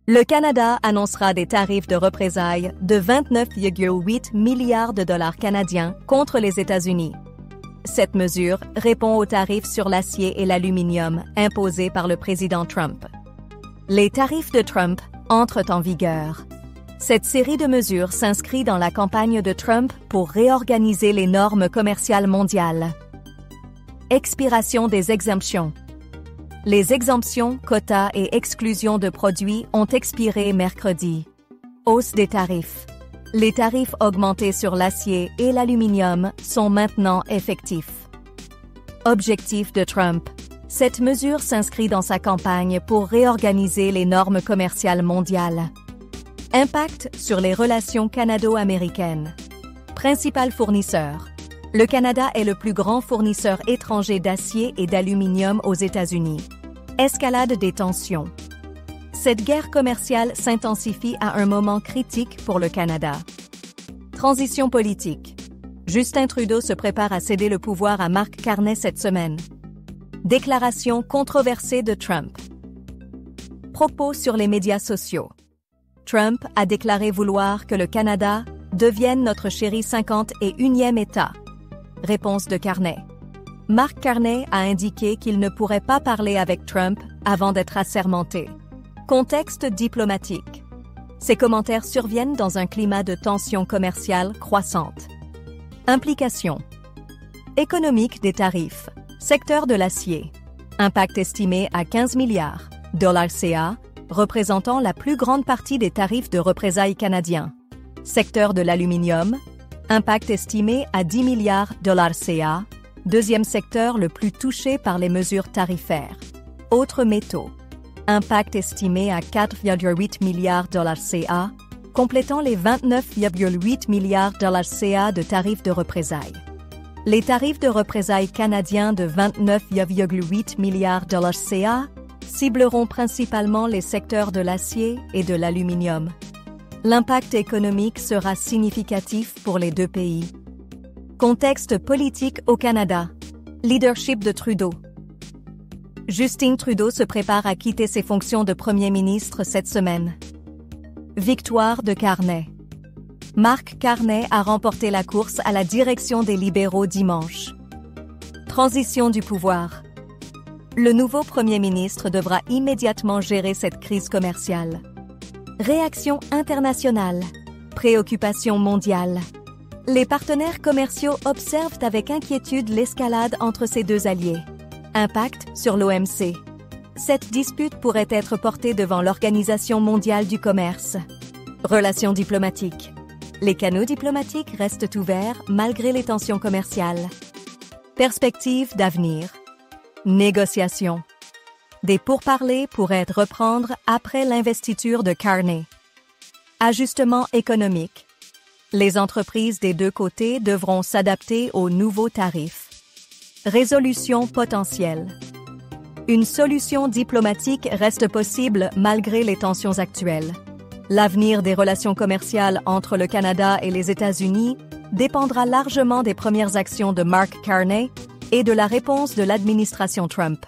Le Canada annoncera des tarifs de représailles de 29,8 milliards de dollars canadiens contre les États-Unis. Cette mesure répond aux tarifs sur l'acier et l'aluminium imposés par le président Trump. Les tarifs de Trump entrent en vigueur. Cette série de mesures s'inscrit dans la campagne de Trump pour réorganiser les normes commerciales mondiales. Expiration des exemptions. Les exemptions, quotas et exclusions de produits ont expiré mercredi. Hausse des tarifs. Les tarifs augmentés sur l'acier et l'aluminium sont maintenant effectifs. Objectif de Trump. Cette mesure s'inscrit dans sa campagne pour réorganiser les normes commerciales mondiales. Impact sur les relations canado-américaines. Principal fournisseur. Le Canada est le plus grand fournisseur étranger d'acier et d'aluminium aux États-Unis. Escalade des tensions. Cette guerre commerciale s'intensifie à un moment critique pour le Canada. Transition politique. Justin Trudeau se prépare à céder le pouvoir à Mark Carney cette semaine. Déclaration controversée de Trump. Propos sur les médias sociaux. Trump a déclaré vouloir que le Canada devienne notre chéri 51e État. Réponse de Carney. Mark Carney a indiqué qu'il ne pourrait pas parler avec Trump avant d'être assermenté. Contexte diplomatique. Ces commentaires surviennent dans un climat de tension commerciale croissante. Implications. Économique des tarifs. Secteur de l'acier. Impact estimé à 15 milliards $ CA, représentant la plus grande partie des tarifs de représailles canadiens. Secteur de l'aluminium. Impact estimé à 10 milliards $ CA, deuxième secteur le plus touché par les mesures tarifaires. Autres métaux. Impact estimé à 4,8 milliards $ CA, complétant les 29,8 milliards $ CA de tarifs de représailles. Les tarifs de représailles canadiens de 29,8 milliards $ CA cibleront principalement les secteurs de l'acier et de l'aluminium. L'impact économique sera significatif pour les deux pays. Contexte politique au Canada. Leadership de Trudeau. Justin Trudeau se prépare à quitter ses fonctions de Premier ministre cette semaine. Victoire de Carney. Mark Carney a remporté la course à la direction des libéraux dimanche. Transition du pouvoir. Le nouveau Premier ministre devra immédiatement gérer cette crise commerciale. Réaction internationale. Préoccupation mondiale. Les partenaires commerciaux observent avec inquiétude l'escalade entre ces deux alliés. Impact sur l'OMC. Cette dispute pourrait être portée devant l'Organisation mondiale du commerce. Relations diplomatiques. Les canaux diplomatiques restent ouverts malgré les tensions commerciales. Perspectives d'avenir. Négociations. Des pourparlers pourraient reprendre après l'investiture de Carney. Ajustement économique. Les entreprises des deux côtés devront s'adapter aux nouveaux tarifs. Résolution potentielle. Une solution diplomatique reste possible malgré les tensions actuelles. L'avenir des relations commerciales entre le Canada et les États-Unis dépendra largement des premières actions de Mark Carney et de la réponse de l'administration Trump.